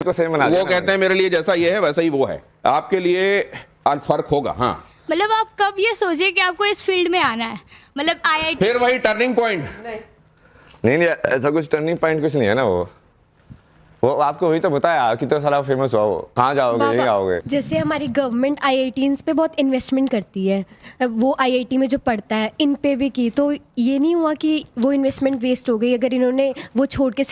को सेम बना वो कहते हैं मेरे लिए जैसा ये है वैसा ही वो है, आपके लिए फर्क होगा। हाँ, मतलब आप कब ये सोचे कि आपको इस फील्ड में आना है? मतलब आईआईटी फिर वही टर्निंग पॉइंट। नहीं ऐसा कुछ टर्निंग पॉइंट कुछ नहीं है ना। वो आपको वही तो बताया कि तो सारा फेमस हुआ, वो कहाँ जाओगे, नहीं आओगे। जैसे हमारी गवर्नमेंट आईआईटीज पे बहुत इन्वेस्टमेंट करती है, वो आईआईटी में जो पढ़ता है इन पे भी की, तो ये नहीं हुआ कि वो इन्वेस्टमेंट वेस्ट हो गई अगर इन्होंने वो छोड़ के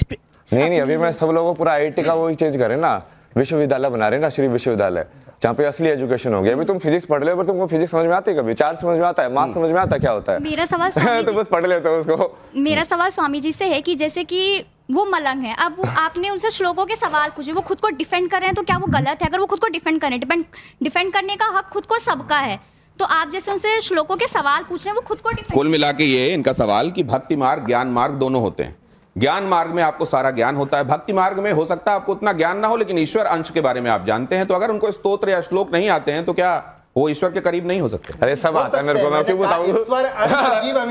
नहीं अभी मैं सब लोगों को पूरा आईआईटी का वही चेंज करें ना, विश्वविद्यालय बना रहे हैं ना, श्री विश्वविद्यालय, जहाँ पे असली एजुकेशन हो गया। अभी तुम फिजिक्स पढ़ ले, पर तुमको फिजिक्स समझ में आती है कभी? चार्ज समझ में आता है, मास समझ में आता है क्या होता है? मेरा सवाल स्वामी तो बस पढ़ लेते हो उसको। मेरा सवाल स्वामी जी से है कि जैसे कि वो मलंग है, अब वो आपने उनसे श्लोकों के सवाल पूछे, वो खुद को डिफेंड कर रहे हैं, तो क्या वो गलत है? अगर वो खुद को डिफेंड करें, डिफेंड करने का हक खुद को सबका है, तो आप जैसे उनसे श्लोकों के सवाल पूछ रहे हैं, वो खुद को डिफेंड। कुल मिला के ये इनका सवाल कि भक्ति मार्ग ज्ञान मार्ग दोनों होते हैं। ज्ञान मार्ग में आपको सारा ज्ञान होता है, भक्ति मार्ग में हो सकता है आपको उतना ज्ञान ना हो, लेकिन ईश्वर अंश के बारे में आप जानते हैं। तो अगर उनको स्तोत्र या श्लोक नहीं आते हैं तो क्या वो ईश्वर के करीब नहीं हो सकते? अरे सब आता है मेरे को, मैं क्यों बताऊं?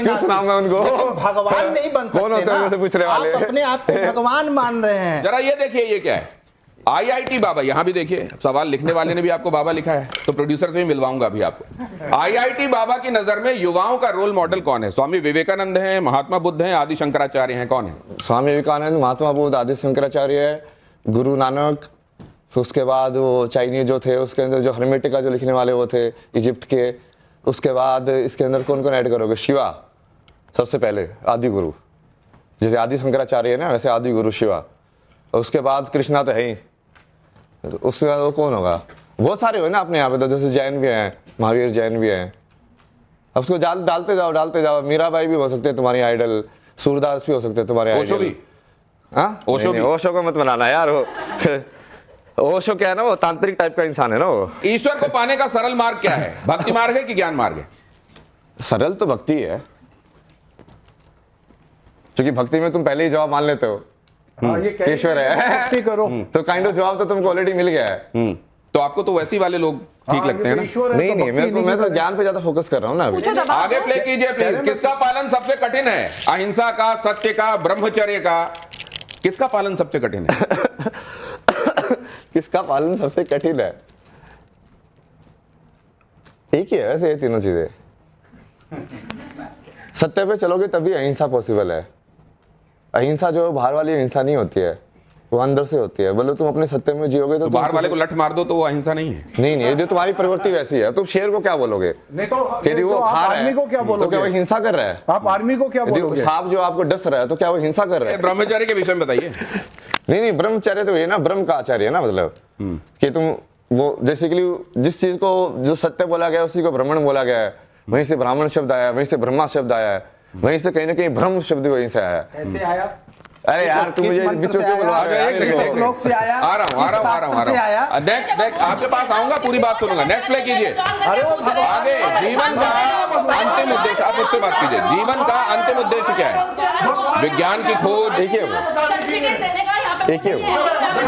क्यों सुनाऊंगा उनको? भगवान नहीं बन सकते। कौन होते हैं मुझसे पूछने वाले? आप अपने आप को भगवान मान रहे हैं। जरा ये देखिए, ये क्या है? आईआईटी बाबा, यहां भी देखिए सवाल लिखने वाले ने भी आपको बाबा लिखा है, तो प्रोड्यूसर से भी मिलवाऊंगा अभी आपको। आईआईटी बाबा की नजर में युवाओं का रोल मॉडल कौन है? स्वामी विवेकानंद हैं, महात्मा बुद्ध हैं, आदि शंकराचार्य हैं, कौन है? स्वामी विवेकानंद, महात्मा बुद्ध, आदि शंकराचार्य, गुरु नानक, फिर उसके बाद वो चाइनीज जो थे, उसके अंदर जो हर्मेटिका जो लिखने वाले वो थे इजिप्ट के। उसके बाद इसके अंदर कौन कौन ऐड करोगे? शिवा सबसे पहले आदि गुरु, जैसे आदि शंकराचार्य है ना, वैसे आदि गुरु शिवा। और उसके बाद कृष्णा तो है ही, तो उसके बाद वो कौन होगा? बहुत सारे हो ना अपने यहाँ पे, तो जैसे जैन भी हैं, महावीर जैन भी हैं। अब उसको डालते जाओ। मीराबाई भी हो सकते हैं तुम्हारी आइडल, सूरदास भी हो सकते हैं तुम्हारे ओशो आइडल। भी? हाँ, ओशो भी? ओशो को मत बनाना यार। वो ओशो क्या है ना, वो तांत्रिक टाइप का इंसान है ना वो। ईश्वर को पाने का सरल मार्ग क्या है? भक्ति मार्ग है कि ज्ञान मार्ग है? सरल तो भक्ति है, क्योंकि भक्ति में तुम पहले ही जवाब मान लेते हो ईश्वर है, भक्ति करो तो काइंड ऑफ जवाब तो तुमको ऑलरेडी मिल गया है। तो आपको तो वैसी वाले लोग ठीक लगते हैं ना? नहीं मैं तो ज्ञान पे ज्यादा फोकस कर रहा हूँ ना अभी। आगे प्ले कीजिए प्लीज। किसका पालन सबसे कठिन है? अहिंसा का, सत्य का, ब्रह्मचर्य का? किसका पालन सबसे कठिन है? किसका पालन सबसे कठिन है? एक ही है वैसे ये तीनों चीजें। सत्य पे चलोगे तभी अहिंसा पॉसिबल है। अहिंसा जो बाहर वाली अहिंसा नहीं होती है, वो अंदर से होती है। बोलो तुम अपने सत्य में जियोगे तो बाहर वाले को लठ मार दो तो वो अहिंसा नहीं है? नहीं जो तुम्हारी प्रवृत्ति वैसी है। तुम शेर को क्या बोलोगे? नहीं तो कि वो खा रहा है, को क्या बोलोगे? तो क्या वो हिंसा कर रहा है? आप आर्मी को क्या बोलोगे? सांप जो आपको डस रहा है तो क्या वो हिंसा कर रहा है? ब्रह्मचर्य के विषय में बताइए। नहीं ब्रह्मचर्य तो ये ना, ब्रह्म का आचार्य है ना, मतलब कि तुम वो बेसिकली जिस चीज को जो सत्य बोला गया उसी को ब्राह्मण बोला गया है, वहीं से ब्राह्मण शब्द आया है, वहीं से ब्रह्मा शब्द आया है, वहीं से कहीं ना कहीं ब्रह्म शब्द वहीं से आया है। कैसे आया? अरे यार तुम मुझे बीच में क्यों बुलवा रहे हो? एक सेकंड आ रहा हूँ। नेक्स्ट आपके पास आऊंगा, पूरी बात सुनूंगा। नेक्स्ट प्ले कीजिए। आगे जीवन का अंतिम उद्देश्य, आप मुझसे बात कीजिए। जीवन का अंतिम उद्देश्य क्या है? विज्ञान की खोज? एक ही है वो।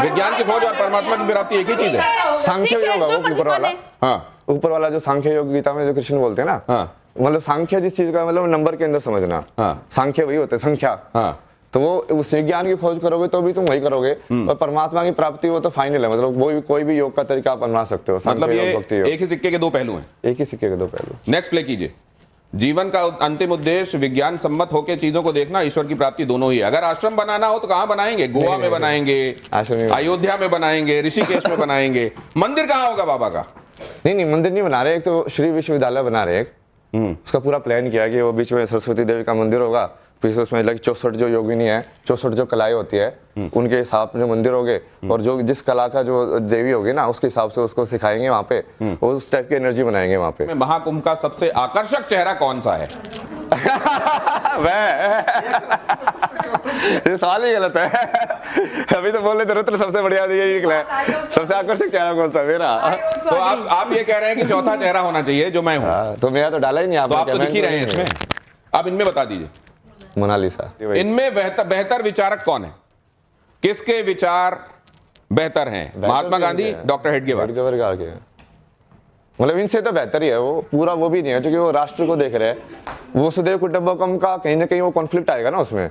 विज्ञान की खोज और परमात्मा की प्राप्ति एक ही चीज है। सांख्य योग है वो ऊपर वाला। हाँ, ऊपर वाला जो सांख्य योग गीता में जो कृष्ण बोलते हैं ना, हाँ, मतलब सांख्य जिस चीज का मतलब नंबर के अंदर समझना। हाँ, सांख्य वही होते हैं, संख्या। हाँ, तो वो उस विज्ञान की खोज करोगे तो भी तुम वही करोगे, और परमात्मा की प्राप्ति वो तो फाइनल है। मतलब वो कोई भी योग का तरीका आप अपना सकते हो। मतलब ये एक ही सिक्के के दो पहलू हैं। एक ही सिक्के के दो पहलू। नेक्स्ट प्ले कीजिए। जीवन का अंतिम उद्देश्य विज्ञान सम्मत होकर चीजों को देखना, ईश्वर की प्राप्ति दोनों ही है। अगर आश्रम बनाना हो तो कहां बनाएंगे? गोवा में बनाएंगे, अयोध्या में बनाएंगे, ऋषिकेश में बनाएंगे। मंदिर कहां होगा बाबा का? नहीं मंदिर नहीं बना रहे। एक तो श्री विश्वविद्यालय बना रहे, एक उसका पूरा प्लान किया कि वो बीच में सरस्वती देवी का मंदिर होगा, फिर उसमें 64 जो योगिनी है, 64 जो कलाएं होती है, उनके हिसाब से मंदिर होंगे, और जो जिस कला का जो देवी होगी ना उसके हिसाब से उसको सिखाएंगे वहाँ पे, उस टाइप की एनर्जी बनाएंगे वहाँ पे। महाकुंभ का सबसे आकर्षक चेहरा कौन सा है? ये सवाल ही गलत है। अभी तो बोल रहे थे सबसे बढ़िया यही निकला है। सबसे आकर्षक चेहरा कौन सा? मेरा। तो आप ये कह रहे हैं कि चौथा चेहरा होना चाहिए जो मैं हूँ? तो मेरा तो डाला ही नहीं आपने। तो आप तो दिख ही रहे हैं इसमें। आप इनमें बता दीजिए। मोनालिसा। इनमें बेहतर विचारक कौन है? किसके विचार बेहतर हैं? महात्मा गांधी, डॉक्टर हेडगेवार के। मतलब इनसे तो बेहतर ही है वो। पूरा वो भी नहीं है क्योंकि वो राष्ट्र को देख रहे हैं। वसुधैव कुटुंबकम का कहीं ना कहीं वो कॉन्फ्लिक्ट आएगा ना उसमें।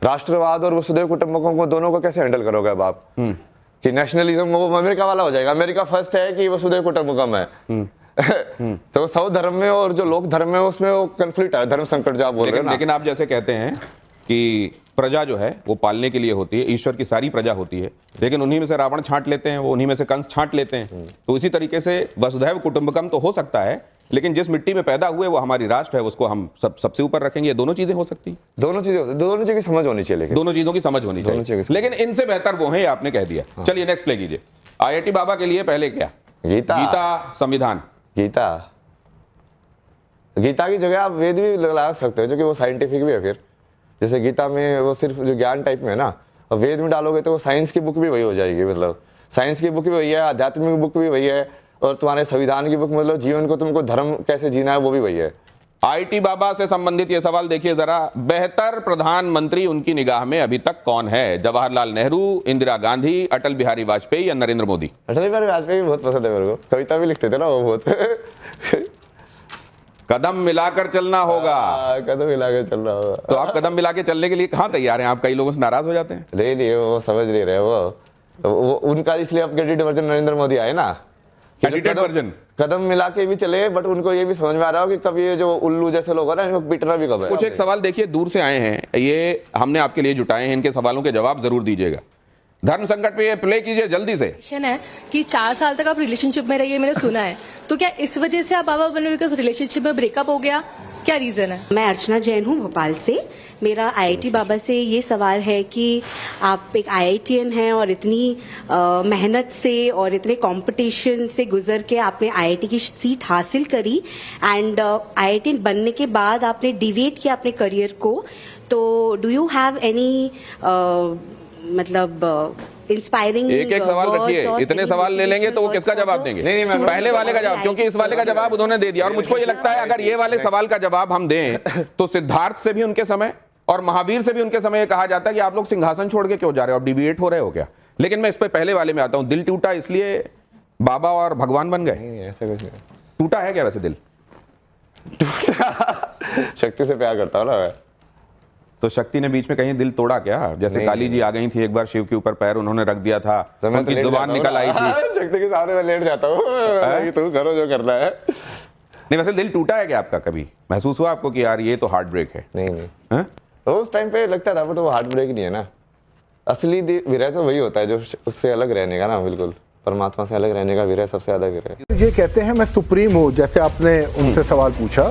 राष्ट्रवाद और वसुधैव कुटुंबकम को दोनों को कैसे हैंडल करोगे अब आप? कि नेशनलिज्म वो अमेरिका वाला हो जाएगा। अमेरिका फर्स्ट है कि वसुधैव कुटुंबकम है तो सब धर्म में और जो लोक धर्म में उसमें वो कंफ्लिक्ट है, धर्म संकट जो आप बोल रहे हो ना। लेकिन आप जैसे कहते हैं कि प्रजा जो है वो पालने के लिए होती है, ईश्वर की सारी प्रजा होती है, लेकिन उन्हीं में से रावण छांट लेते हैं, वो उन्हीं में से कंस छांट लेते हैं। तो इसी तरीके से वसुधैव कुटुंबकम तो हो सकता है, लेकिन जिस मिट्टी में पैदा हुए वो हमारी राष्ट्र है, उसको हम सबसे ऊपर रखेंगे। ये दोनों चीजें हो सकती हैं, दोनों चीजों की समझ होनी चाहिए, लेकिन दोनों चीजों की समझ होनी चाहिए। लेकिन इनसे बेहतर वो है, ये आपने कह दिया। चलिए नेक्स्ट प्ले कीजिए। IIT बाबा के लिए पहले क्या? गीता, संविधान। गीता की जगह आप वेद भी लगा सकते हो, जो कि वो साइंटिफिक भी है। फिर जैसे गीता में वो सिर्फ जो ज्ञान टाइप में है ना, और वेद में डालोगे तो वो साइंस की बुक भी वही हो जाएगी। मतलब साइंस की बुक भी वही है, आध्यात्मिक बुक भी वही है, और तुम्हारे संविधान की बुक मतलब जीवन को तुमको धर्म कैसे जीना है वो भी वही है। IIT बाबा से संबंधित ये सवाल देखिए जरा। बेहतर प्रधानमंत्री उनकी निगाह में अभी तक कौन है? जवाहरलाल नेहरू, इंदिरा गांधी, अटल बिहारी वाजपेयी या नरेंद्र मोदी? अटल बिहारी वाजपेयी बहुत पसंद है मेरे को, कविता भी लिखते थे ना वो बहुत कदम मिलाकर चलना होगा। कदम मिला के चल रहा होगा। तो आप कदम मिला के चलने के लिए कहाँ तैयार हैं? आप कई लोगों से नाराज हो जाते हैं। नहीं वो समझ नहीं रहे वो उनका इसलिए अपग्रेडेड वर्जन नरेंद्र मोदी आए ना, वर्जन कदम मिला के भी चले, बट उनको ये भी समझ में आ रहा हो कि कब ये जो उल्लू जैसे लोग हैं ना, इनको पिटना भी कब है। कुछ एक सवाल देखिए दूर से आए हैं, ये हमने आपके लिए जुटाए हैं, इनके सवालों के जवाब जरूर दीजिएगा। धर्म संकट पे ये प्ले कीजिए जल्दी से। है कि 4 साल तक आप रिलेशनशिप में रहिए, मैंने सुना है, तो क्या इस वजह से आप बाबा बने बिकॉज रिलेशनशिप में ब्रेकअप हो गया, क्या रीजन है? मैं अर्चना जैन हूँ भोपाल से। मेरा IIT बाबा से ये सवाल है कि आप एक IITian हैं और इतनी मेहनत से और इतने कंपटीशन से गुजर के आपने IIT की सीट हासिल करी, एंड IITian बनने के बाद आपने डिविएट किया अपने करियर को, तो डू यू हैव एनी मतलब इंस्पायरिंग? एक सवाल रखिए, इतने सवाल ले लेंगे तो वो किसका जवाब देंगे? नहीं, पहले वाले का जवाब, क्योंकि इस वाले का जवाब उन्होंने दे दिया। और मुझको ये लगता है अगर ये वाले सवाल का जवाब हम दें तो सिद्धार्थ से भी उनके समय और महावीर से भी उनके समय ये कहा जाता है कि आप लोग सिंहासन छोड़ के क्यों जा रहे हो, आप डिविएट हो रहे हो क्या? लेकिन मैं इस पे पहले वाले में आता हूं। दिल टूटा इसलिए बाबा और भगवान बन गए? ऐसा कुछ नहीं। टूटा है क्या वैसे दिल? शक्ति से प्यार करता हूँ ना मैं। तो शक्ति ने बीच में कहीं दिल तोड़ा क्या? जैसे काली जी आ गई थी एक बार, शिव के ऊपर पैर उन्होंने रख दिया था, उनकी जुबान निकल आई थी। शक्ति के सामने मैं लेट जाता हूँ, तुम करो जो करना है। नहीं वैसे दिल टूटा है क्या आपका? कभी महसूस हुआ आपको कि यार ये तो हार्ट ब्रेक है? नहीं उस टाइम पे लगता था, बट वो हार्ट ब्रेक नहीं है ना। असली विरह तो वही होता है जो उससे अलग रहने का ना, बिल्कुल परमात्मा से अलग रहने का विरय सबसे ज्यादा विरय। ये कहते हैं मैं सुप्रीम हूँ, जैसे आपने उनसे सवाल पूछा,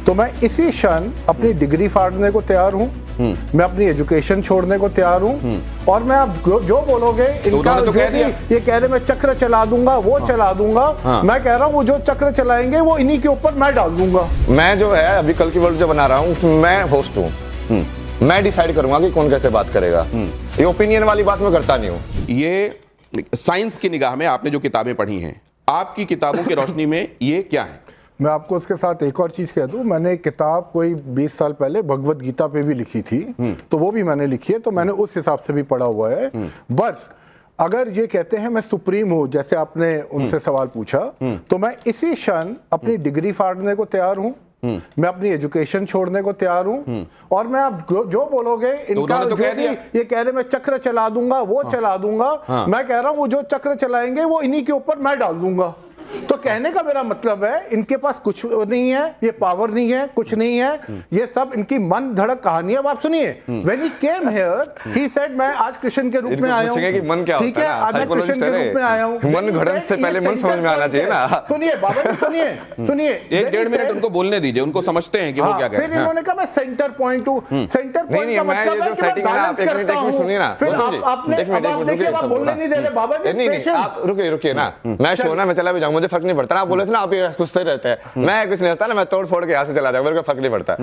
तो मैं इसी क्षण अपनी डिग्री फाड़ने को तैयार हूँ, मैं अपनी एजुकेशन छोड़ने को तैयार हूँ, और मैं आप जो बोलोगे इनका तो ये कह रहे मैं चक्र चला दूंगा, वो चला दूंगा। मैं कह रहा हूँ वो जो चक्र चलाएंगे वो इन्हीं के ऊपर मैं डाल दूंगा। मैं जो है अभी कल की वर्ल्ड जो बना रहा हूँ उसमें मैं होस्ट हूँ, मैं डिसाइड करूंगा कि कौन कैसे बात करेगा। ये ओपिनियन वाली बात मैं करता नहीं हूँ। ये साइंस की निगाह में आपने जो किताबें पढ़ी हैं, आपकी किताबों की रोशनी में ये क्या है? मैं आपको उसके साथ एक और चीज कह दूं, मैंने एक किताब कोई 20 साल पहले भगवत गीता पे भी लिखी थी, तो वो भी मैंने लिखी है, तो मैंने उस हिसाब से भी पढ़ा हुआ है। बट अगर ये कहते हैं मैं सुप्रीम हूँ, जैसे आपने उनसे सवाल पूछा, तो मैं इसी क्षण अपनी डिग्री फाड़ने को तैयार हूँ, मैं अपनी एजुकेशन छोड़ने को तैयार हूं, और मैं आप जो बोलोगे इनका तो जो भी ये कह रहे मैं चक्र चला दूंगा, वो चला दूंगा। मैं कह रहा हूं वो जो चक्र चलाएंगे वो इन्हीं के ऊपर मैं डाल दूंगा। तो कहने का मेरा मतलब है इनके पास कुछ नहीं है, ये पावर नहीं है, कुछ नहीं है, ये सब इनकी मन धड़क कहानी है। अब आप सुनिए, when he came here he said मैं आज कृष्ण के रूप में आया हूं। कि मन क्या ठीक है, आज मैं कृष्ण के रूप में आया हूं। मन घड़न से पहले मन समझ में आना चाहिए ना। सुनिए बाबा जी, सुनिए 1-1.5 मिनट उनको बोलने दीजिए, उनको समझते हैं कि वो क्या कह रहे हैं। फिर इन्होंने कहा मैं सेंटर पॉइंट हूं, सेंटर पॉइंट का मतलब है कि मैं बैलेंस करता हूं। सुनिए ना, फिर आपने अब देखिए आप बोलने नहीं दे रहे बाबा जी। नहीं आप रुकिए ना, मैं शो ना मैं चला भी जाऊं, मुझे फर्क नहीं पड़ता। आप बोले थे ना आप ये कुछ रहते हैं, मैं कुछ नहीं रहता ना, मैं तोड़ फोड़ के यहाँ से चला जाऊँ, मेरे को फर्क नहीं पड़ता।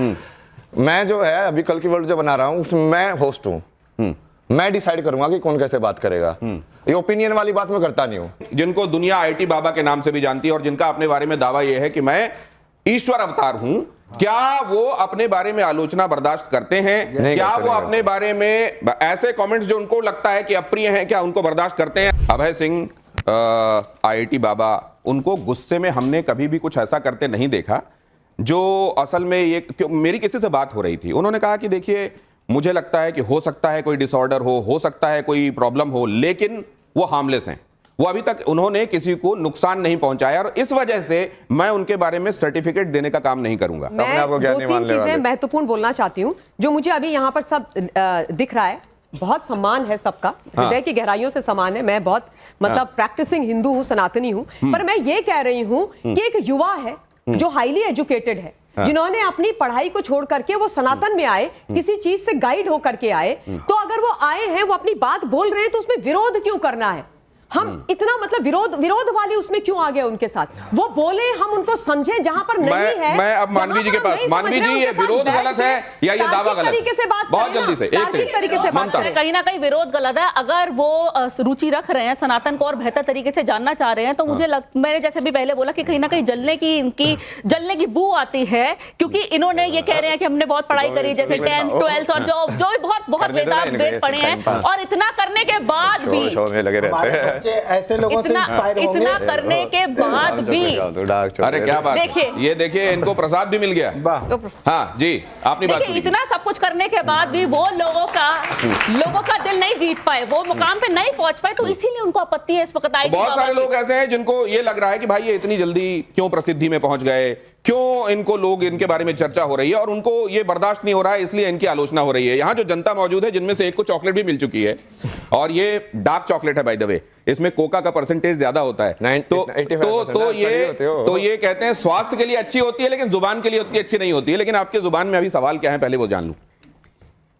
मैं जो है अभी कल की वर्ल्ड जो बना रहा हूँ उसमें मैं होस्ट हूँ, मैं डिसाइड करूंगा कि कौन कैसे बात करेगा। ये ओपिनियन वाली बात मैं करता नहीं हूँ। जिनको दुनिया IIT बाबा के नाम से भी जानती है और जिनका अपने बारे में दावा यह है कि मैं ईश्वर अवतार हूं, क्या वो अपने बारे में आलोचना बर्दाश्त करते हैं? क्या वो अपने बारे में ऐसे कमेंट्स जो उनको लगता है कि अप्रिय हैं, क्या उनको बर्दाश्त करते हैं? अभय सिंह IIT बाबा, उनको गुस्से में हमने कभी भी कुछ ऐसा करते नहीं देखा जो असल में ये मेरी किसी से बात हो रही थी, उन्होंने कहा कि देखिए मुझे लगता है कि हो सकता है कोई डिसऑर्डर हो सकता है कोई प्रॉब्लम हो, लेकिन वो हार्मलेस हैं, वो अभी तक उन्होंने किसी को नुकसान नहीं पहुंचाया, और इस वजह से मैं उनके बारे में सर्टिफिकेट देने का काम नहीं करूंगा। मैं दो तीन चीजें महत्वपूर्ण बोलना चाहती हूँ जो मुझे अभी यहाँ पर सब दिख रहा है। बहुत सम्मान है सबका, हृदय की गहराइयों से सम्मान है। मैं बहुत मतलब प्रैक्टिसिंग हिंदू हूँ, सनातनी हूँ, पर मैं ये कह रही हूँ कि एक युवा है जो हाईली एजुकेटेड है, जिन्होंने अपनी पढ़ाई को छोड़ करके वो सनातन में आए, किसी चीज से गाइड होकर के आए, तो अगर वो आए हैं, वो अपनी बात बोल रहे हैं, तो उसमें विरोध क्यों करना है? हम इतना मतलब विरोध वाली उसमें क्यों आ गए उनके साथ? वो बोले, हम उनको समझे जहां पर नहीं है। मैं अब मानवी जी के पास, मानवी जी ये विरोध गलत है या ये दावा गलत तरीके से बात बहुत जल्दी से एक तरीके से बात करें। कहीं ना कहीं विरोध गलत है। अगर वो रुचि रख रहे हैं, सनातन को और बेहतर तरीके से जानना चाह रहे हैं, तो मुझे मैंने जैसे भी पहले बोला कि कहीं ना कहीं जलने की बू आती है, क्योंकि इन्होंने ये कह रहे हैं कि हमने बहुत पढ़ाई करी, जैसे 10th 12th और जो बहुत वेद पढ़े हैं, और इतना करने के बाद भी ऐसे लोगों से इंस्पायर होंगे। इतना करने के बाद भी, अरे क्या बात, ये देखिए इनको प्रसाद भी मिल गया। हाँ जी, आपने बात की। इतना सब कुछ करने के बाद भी वो लोगों का दिल नहीं जीत पाए, वो मुकाम पे नहीं पहुंच पाए, तो इसीलिए उनको आपत्ति है इस वक्त। बहुत सारे लोग ऐसे हैं जिनको ये लग रहा है कि भाई ये इतनी जल्दी क्यों प्रसिद्धि में पहुंच गए, क्यों इनको लोग इनके बारे में चर्चा हो रही है, और उनको ये बर्दाश्त नहीं हो रहा है, इसलिए इनकी आलोचना हो रही है। यहाँ जो जनता मौजूद है, जिनमें से एक को चॉकलेट भी मिल चुकी है, और ये डार्क चॉकलेट है बाय द वे, इसमें कोका का परसेंटेज ज्यादा होता है, तो ये कहते हैं स्वास्थ्य के लिए अच्छी होती है, लेकिन जुबान के लिए उतनी अच्छी नहीं होती है। लेकिन आपके जुबान में अभी सवाल क्या है, पहले वो जान लूं।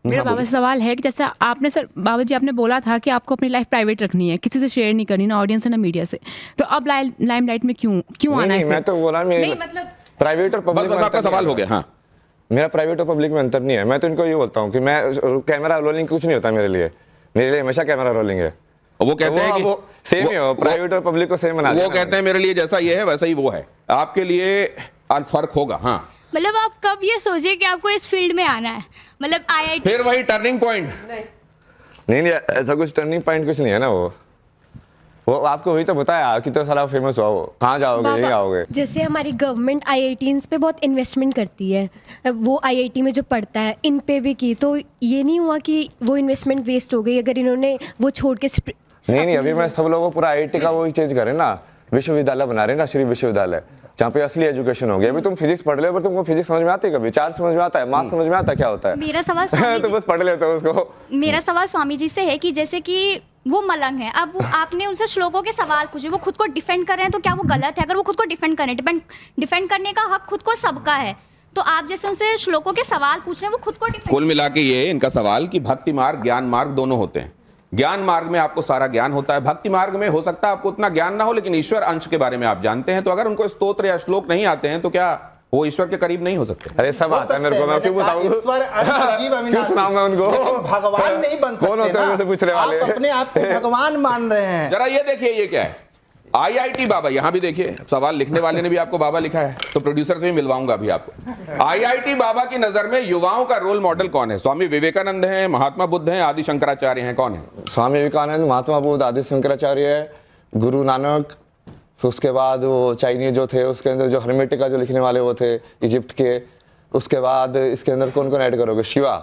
मेरा बाबा से सवाल है कि जैसे आपने सर बाबा जी आपने बोला था कि आपको अपनी लाइफ प्राइवेट रखनी है, किसी से शेयर नहीं करनी, ना ऑडियंस है ना मीडिया से, तो अब लाइमलाइट में क्यों आना है? मैं तो बोला मतलब प्राइवेट और पब्लिक में आपका सवाल हो गया। हाँ, मेरा प्राइवेट और पब्लिक में अंतर नहीं है। मैं तो इनको ये बोलता हूँ कि मैं कैमरा रोलिंग कुछ नहीं होता मेरे लिए हमेशा कैमरा रोलिंग है। वो कहते हैं कि सेम ही हो, प्राइवेट और पब्लिक को सेम बना वो कहते हैं मेरे लिए जैसा ये है वैसा ही वो है, आपके लिए फर्क होगा। हाँ, मतलब आप कब ये सोचे कि आपको इस फील्ड में आना है? मतलब IIT फिर वही टर्निंग पॉइंट नहीं ऐसा कुछ टर्निंग पॉइंट कुछ नहीं है ना। वो आपको वही तो बताया कि तो सारा फेमस हुआ, वो कहाँ जाओगे, नहीं आओगे। जैसे हमारी गवर्नमेंट IITs पे बहुत इन्वेस्टमेंट करती है, वो IIT में जो पढ़ता है इन पे भी की, तो ये नहीं हुआ कि वो इन्वेस्टमेंट वेस्ट हो गई अगर इन्होंने वो छोड़ के नहीं अभी मैं सब लोगों पूरा IIT का वो चेंज करें ना, विश्वविद्यालय बना रहे ना, श्री विश्वविद्यालय, जहाँ पे असली एजुकेशन होगी। अभी तुम फिजिक्स पढ़ ले, पर तुमको फिजिक्स समझ में आती है कभी? चार्ज समझ में आता है, मास समझ में आता है क्या होता है? मेरा सवाल स्वामी तो बस पढ़ लेते हो उसको। मेरा सवाल स्वामी जी से है कि जैसे कि वो मलंग है, अब आपने उनसे श्लोकों के सवाल पूछे, वो खुद को डिफेंड कर रहे हैं, तो क्या वो गलत है? अगर वो खुद को डिफेंड करें, डिफेंड करने का हक खुद को सबका है, तो आप जैसे उनसे श्लोकों के सवाल पूछ रहे हैं, वो खुद को डिफेंड। कुल मिला के ये इनका सवाल कि भक्ति मार्ग ज्ञान मार्ग दोनों होते हैं। ज्ञान मार्ग में आपको सारा ज्ञान होता है, भक्ति मार्ग में हो सकता है आपको उतना ज्ञान ना हो, लेकिन ईश्वर अंश के बारे में आप जानते हैं। तो अगर उनको स्तोत्र या श्लोक नहीं आते हैं, तो क्या वो ईश्वर के करीब नहीं हो सकते? अरे सब आता है मेरे को, मैं क्यों बताऊं? क्यों सुनाऊं मैं उनको? भगवान नहीं बन सकते। कौन होते हैं मुझसे पूछ रहे वाले? आप अपने आप को भगवान मान रहे हैं। जरा ये देखिए, ये क्या है? IIT बाबा, यहां भी देखिए सवाल लिखने वाले ने भी आपको बाबा लिखा है, तो प्रोड्यूसर से भी मिलवाऊंगा अभी आपको। IIT बाबा की नजर में युवाओं का रोल मॉडल कौन है? स्वामी विवेकानंद हैं, महात्मा बुद्ध हैं, आदि शंकराचार्य हैं, कौन है? स्वामी विवेकानंद, महात्मा बुद्ध, आदि शंकराचार्य, गुरु नानक, फिर उसके बाद वो चाइनीज जो थे, उसके अंदर जो हर्मेटिका जो लिखने वाले वो थे इजिप्ट के, उसके बाद इसके अंदर कौन कौन ऐड करोगे? शिवा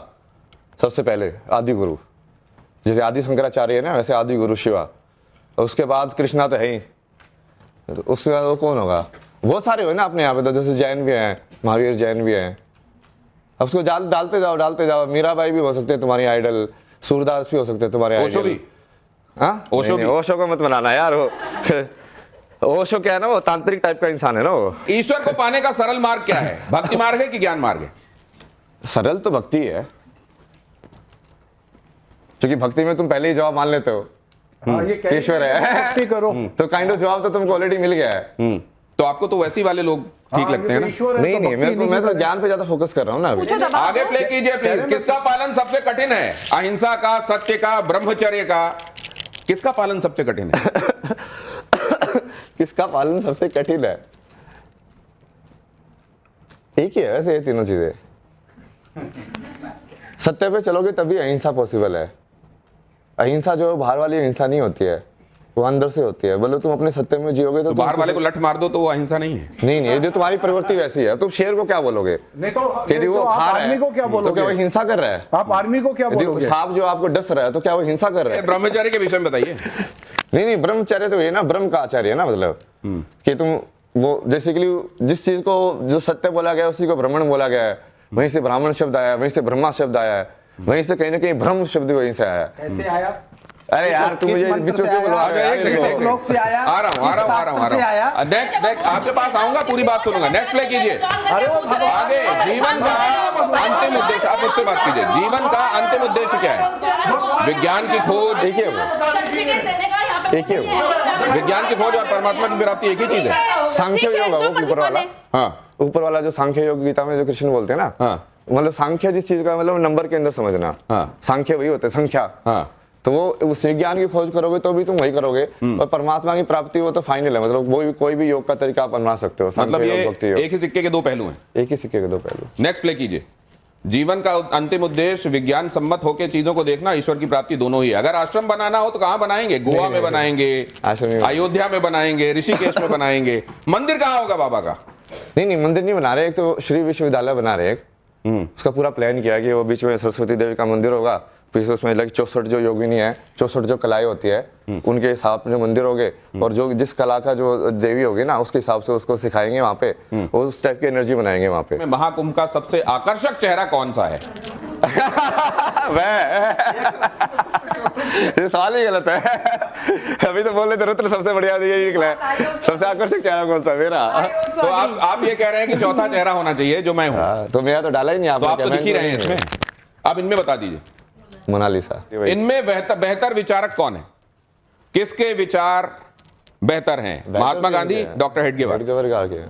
सबसे पहले आदि गुरु, जैसे आदि शंकराचार्य है ना, वैसे आदि गुरु शिवा, और उसके बाद कृष्णा तो है ही, तो उसके बाद वो कौन होगा? बहुत सारे हो ना अपने यहाँ पे, तो जैसे जैन भी हैं, महावीर जैन भी हैं। अब उसको डालते जाओ। मीराबाई भी हो सकते हैं तुम्हारी आइडल, सूरदास भी हो सकते हैं तुम्हारे ओशो भी। हाँ, ओशो को मत बनाना यार। वो ओशो क्या है ना, वो तांत्रिक टाइप का इंसान है ना। वो ईश्वर को पाने का सरल मार्ग क्या है? भक्ति मार्ग है कि ज्ञान मार्ग है? सरल तो भक्ति है, क्योंकि भक्ति में तुम पहले ही जवाब मान लेते हो ईश्वर है, करो तो काइंड ऑफ जवाब तो तुमको ऑलरेडी मिल गया है। तो आपको तो वैसी वाले लोग ठीक लगते हैं ना? नहीं, मैं तो ज्ञान पे ज्यादा फोकस कर रहा हूँ ना अभी। आगे प्ले कीजिए प्लीज। किसका पालन सबसे कठिन है? अहिंसा का, सत्य का, ब्रह्मचर्य का? किसका पालन सबसे कठिन है? किसका पालन सबसे कठिन है? एक ही है वैसे ये तीनों चीजें। सत्य पे चलोगे तभी अहिंसा पॉसिबल है। अहिंसा जो बाहर वाली अहिंसा नहीं होती है, वो अंदर से होती है। बोलो तुम अपने सत्य में जियोगे तो बाहर वाले को लठ मार दो तो वो अहिंसा नहीं है। नहीं, जो तुम्हारी प्रवृत्ति वैसी है। तुम शेर को क्या बोलोगे? नहीं तो वो खा रहा है को क्या बोलोगे? तो क्या वो हिंसा कर रहा है? आप आर्मी को क्या बोलोगे? सांप जो आपको डस रहा है तो क्या वो हिंसा कर रहा है? ब्रह्मचारी के विषय में बताइए। नहीं ब्रह्मचर्य तो ये ना ब्रह्म का आचार्य है ना, मतलब कि तुम वो बेसिकली जिस चीज को जो सत्य बोला गया है उसी को ब्राह्मण बोला गया है, वहीं से ब्राह्मण शब्द आया है, वहीं से ब्रह्मा शब्द आया है, वहीं से कहीं ना कहीं ब्रह्म शब्द वहीं से आया है। कैसे आया? अरे यार तुम मुझे बीच में क्यों बुलवा रहे हो? एक श्लोक से आया, आ रहा हूँ नेक्स्ट आपके पास आऊंगा, पूरी बात सुनूंगा। नेक्स्ट प्ले कीजिए। अरे वो आगे जीवन का अंतिम उद्देश्य, आप मुझसे बात कीजिए। जीवन का अंतिम उद्देश्य क्या है? विज्ञान की खोज, एक ही है वो, एक ही है वो। विज्ञान की खोज और परमात्मा की प्राप्ति एक ही चीज है। सांख्य योग है वो ऊपर वाला। हाँ, ऊपर वाला जो सांख्य योग गीता में जो कृष्ण बोलते हैं ना, हाँ, मतलब सांख्य जिस चीज का मतलब नंबर के अंदर समझना। हाँ, सांख्य वही होते हैं, संख्या। हाँ, तो वो उस विज्ञान की खोज करोगे तो भी तुम वही करोगे, और परमात्मा की प्राप्ति वो तो फाइनल है, मतलब वो कोई भी योग का तरीका आप अपना सकते हो। मतलब ये एक ही सिक्के के दो पहलू हैं। एक ही सिक्के के दो पहलू। नेक्स्ट प्ले कीजिए। जीवन का अंतिम उद्देश्य विज्ञान सम्मत होकर चीजों को देखना, ईश्वर की प्राप्ति दोनों ही है। अगर आश्रम बनाना हो तो कहां बनाएंगे? गोवा में बनाएंगे, अयोध्या में बनाएंगे, ऋषिकेश में बनाएंगे। मंदिर कहां होगा बाबा का? नहीं मंदिर नहीं बना रहे, एक तो श्री विश्वविद्यालय बना रहे, उसका पूरा प्लान किया है कि वो बीच में सरस्वती देवी का मंदिर होगा, पीछे उसमें 64 जो योगिनी है, 64 जो कलाएं होती है उनके हिसाब से मंदिर होगे, और जो जिस कला का जो देवी होगी ना उसके हिसाब से उसको सिखाएंगे वहाँ पे, उस टाइप की एनर्जी बनाएंगे वहाँ पे। महाकुंभ का सबसे आकर्षक चेहरा कौन सा है? ये सवाल ही गलत है। अभी तो बोले तो सबसे बढ़िया ये निकला है। सबसे आकर्षक चेहरा कौन सा? मेरा। तो आप ये कह रहे हैं कि चौथा चेहरा होना चाहिए जो मैं हूँ? तो मेरा तो डाला ही नहीं आपने। तो आप तो दिख ही रहे हैं इसमें। आप इनमें बता दीजिए। मोनालिसा। इनमें बेहतर विचारक कौन है? किसके विचार बेहतर हैं? महात्मा गांधी, डॉक्टर हेडगेवार?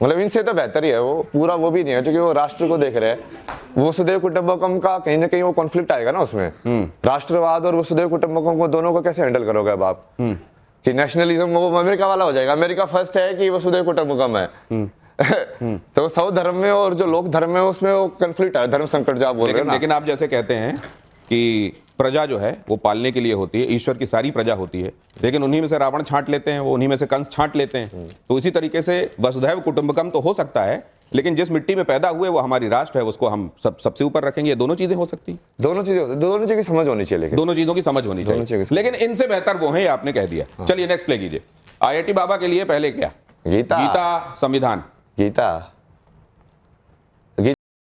मतलब इनसे तो बेहतर ही है वो, पूरा वो भी नहीं है क्योंकि वो राष्ट्र को देख रहे हैं। वसुधैव कुटुंबकम का कहीं ना कहीं वो कॉन्फ्लिक्ट आएगा ना उसमें। राष्ट्रवाद और वसुधैव कुटुंबकम को दोनों को कैसे हैंडल करोगे अब आप? कि नेशनलिज्म वो अमेरिका वाला हो जाएगा, अमेरिका फर्स्ट है कि वसुधैव कुटुंबकम है। तो सब धर्म में और जो लोक धर्म में उसमें वो कॉन्फ्लिक्ट है, धर्म संकट जो आप बोल रहे हैं ना। लेकिन आप जैसे कहते हैं कि प्रजा जो है वो पालने के लिए होती है, ईश्वर की सारी प्रजा होती है, लेकिन उन्हीं में से रावण छांट लेते हैं, वो उन्हीं में से कंस छांट लेते हैं। तो इसी तरीके से वसुधैव कुटुंबकम तो हो सकता है, लेकिन जिस मिट्टी में पैदा हुए वो हमारी राष्ट्र है, उसको हम सबसे ऊपर रखेंगे। ये दोनों चीजें हो सकती हैं। दोनों चीजों की समझ होनी चाहिए, लेकिन दोनों चीजों की समझ होनी चाहिए, लेकिन इनसे बेहतर वो है, आपने कह दिया। चलिए नेक्स्ट प्ले कीजिए। IIT बाबा के लिए पहले क्या? गीता, संविधान। गीता